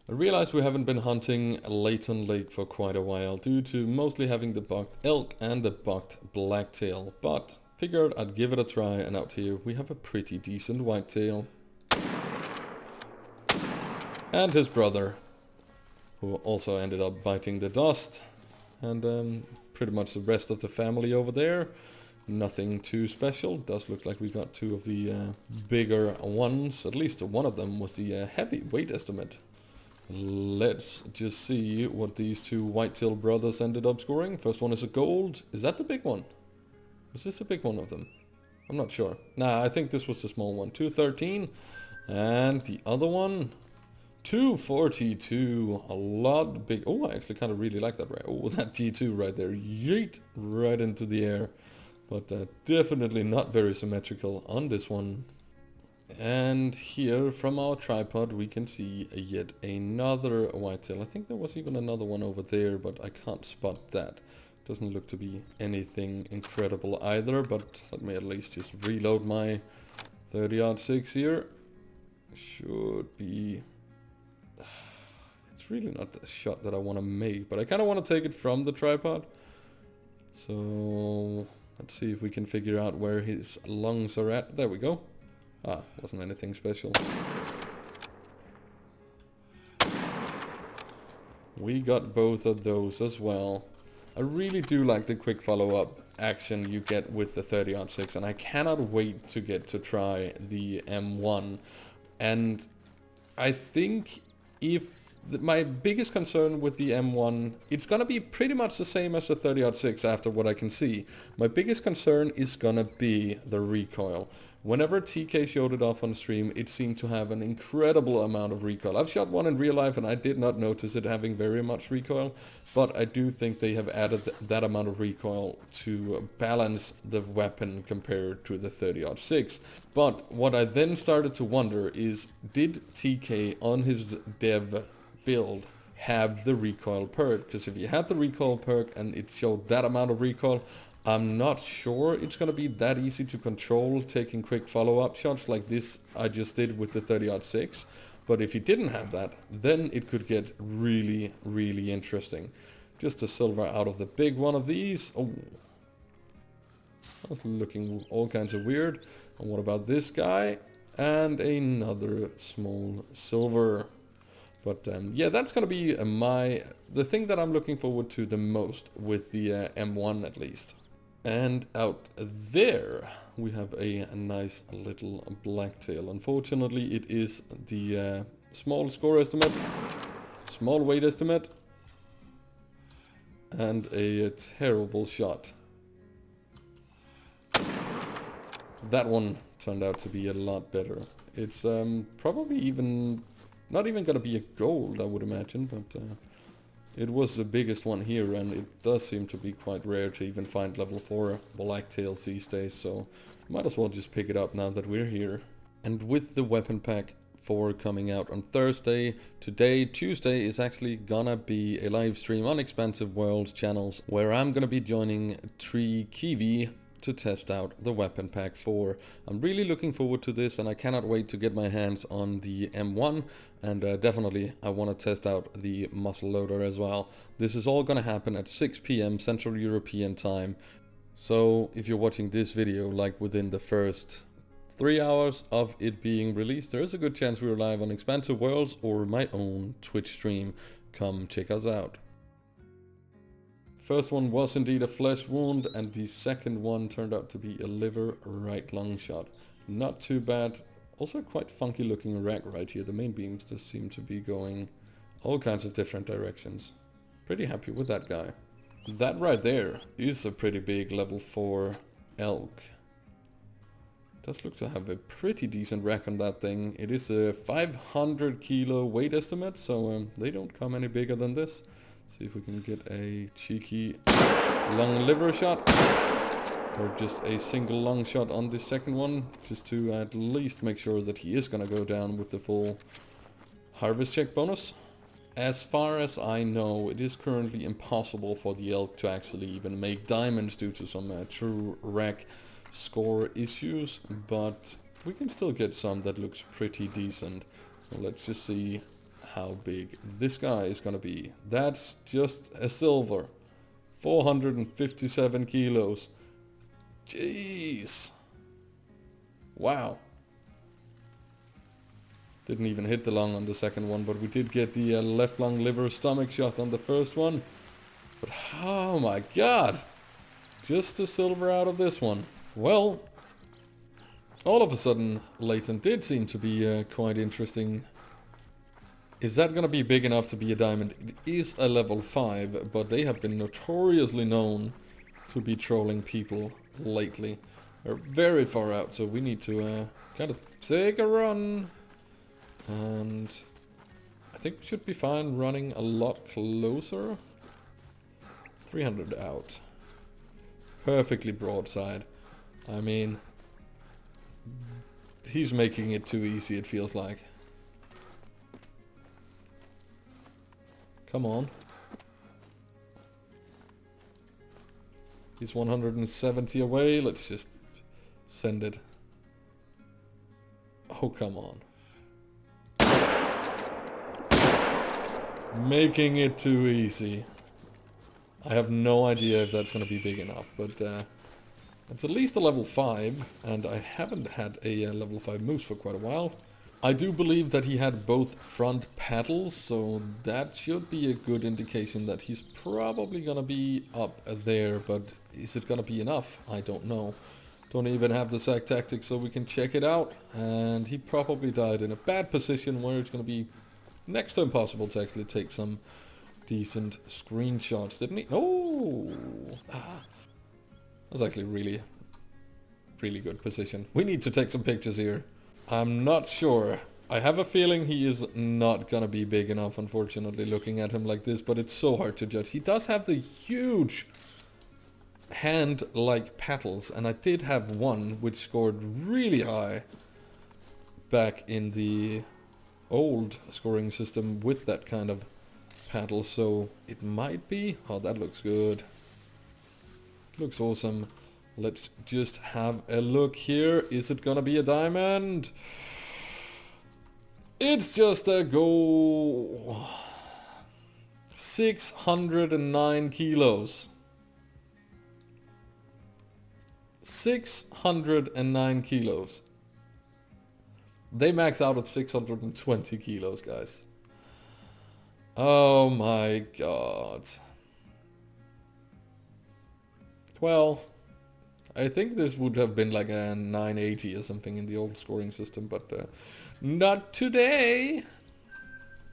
I realize we haven't been hunting Layton Lake for quite a while due to mostly having the bucked elk and the bucked blacktail, but figured I'd give it a try, and out here we have a pretty decent whitetail. And his brother, who also ended up biting the dust, and pretty much the rest of the family over there. Nothing too special. Does look like we got two of the bigger ones, at least one of them with the heavy weight estimate. Let's just see what these two whitetail brothers ended up scoring. First one is a gold. Is that the big one? Is this the big one of them? I'm not sure. Nah, I think this was the small one. 213. And the other one, 242. A lot big. Oh, I actually kind of really like that right. Oh, that G2 right there. Yeet! Right into the air. But definitely not very symmetrical on this one. And here from our tripod we can see yet another whitetail. I think there was even another one over there, but I can't spot that. Doesn't look to be anything incredible either, but let me at least just reload my 30-06 here. Should be... It's really not the shot that I want to make, but I kind of want to take it from the tripod. So let's see if we can figure out where his lungs are at. There we go. Ah, wasn't anything special. We got both of those as well. I really do like the quick follow-up action you get with the 30-06, and I cannot wait to get to try the M1. And I think if my biggest concern with the M1, it's gonna be pretty much the same as the 30-06 after what I can see. My biggest concern is gonna be the recoil. Whenever TK showed it off on stream, it seemed to have an incredible amount of recoil. I've shot one in real life and I did not notice it having very much recoil, but I do think they have added that amount of recoil to balance the weapon compared to the 30-06. But what I then started to wonder is, did TK on his dev build have the recoil perk? Because if you had the recoil perk and it showed that amount of recoil, I'm not sure it's going to be that easy to control taking quick follow-up shots like this I just did with the 30-06. But if you didn't have that, then it could get really, really interesting. Just a silver out of the big one of these. Oh, that's looking all kinds of weird. And what about this guy? And another small silver. But yeah, that's going to be the thing that I'm looking forward to the most with the M1 at least. And out there we have a nice little blacktail. Unfortunately, it is the small score estimate, small weight estimate, and a terrible shot. That one turned out to be a lot better. It's probably even not even gonna be a gold, I would imagine, but it was the biggest one here, and it does seem to be quite rare to even find level 4 blacktails these days, so might as well just pick it up now that we're here. And with the weapon pack 4 coming out on Thursday, today, Tuesday, is actually gonna be a live stream on Expansive Worlds channels, where I'm gonna be joining Tree Kiwi to test out the weapon pack 4. I'm really looking forward to this, and I cannot wait to get my hands on the M1, and definitely I want to test out the muzzle loader as well. This is all gonna happen at 6 PM Central European time, so if you're watching this video like within the first 3 hours of it being released, there is a good chance we're live on Expansive Worlds or my own Twitch stream. Come check us out. First one was indeed a flesh wound, and the second one turned out to be a liver right lung shot. Not too bad. Also quite funky looking rack right here. The main beams just seem to be going all kinds of different directions. Pretty happy with that guy. That right there is a pretty big level 4 elk. Does look to have a pretty decent rack on that thing. It is a 500 kilo weight estimate, so they don't come any bigger than this. See if we can get a cheeky long liver shot, or just a single long shot on this second one, just to at least make sure that he is gonna go down with the full harvest check bonus. As far as I know, it is currently impossible for the elk to actually even make diamonds due to some true rack score issues, but we can still get some that looks pretty decent. So let's just see how big this guy is gonna be. That's just a silver. 457 kilos. Jeez. Wow. Didn't even hit the lung on the second one, but we did get the left lung, liver, stomach shot on the first one. But oh my god. Just a silver out of this one. Well, all of a sudden, Latent did seem to be quite interesting. Is that going to be big enough to be a diamond? It is a level 5, but they have been notoriously known to be trolling people lately. They're very far out, so we need to kind of take a run. And I think we should be fine running a lot closer. 300 out. Perfectly broadside. I mean, he's making it too easy, it feels like. Come on. He's 170 away. Let's just send it. Oh, come on. Making it too easy. I have no idea if that's going to be big enough, but it's at least a level 5, and I haven't had a level 5 moose for quite a while. I do believe that he had both front paddles, so that should be a good indication that he's probably going to be up there, but is it going to be enough? I don't know. Don't even have the Zag tactic so we can check it out, and he probably died in a bad position where it's going to be next to impossible to actually take some decent screenshots, didn't he? Oh! That's actually really good position. We need to take some pictures here. I'm not sure. I have a feeling he is not gonna be big enough, unfortunately, looking at him like this, but it's so hard to judge. He does have the huge hand-like paddles, and I did have one which scored really high back in the old scoring system with that kind of paddle, so it might be. Oh, that looks good. Looks awesome. Let's just have a look here. Is it gonna be a diamond? It's just a go. 609 kilos. 609 kilos. They max out at 620 kilos, guys. Oh my god. Well, I think this would have been like a 980 or something in the old scoring system, but not today.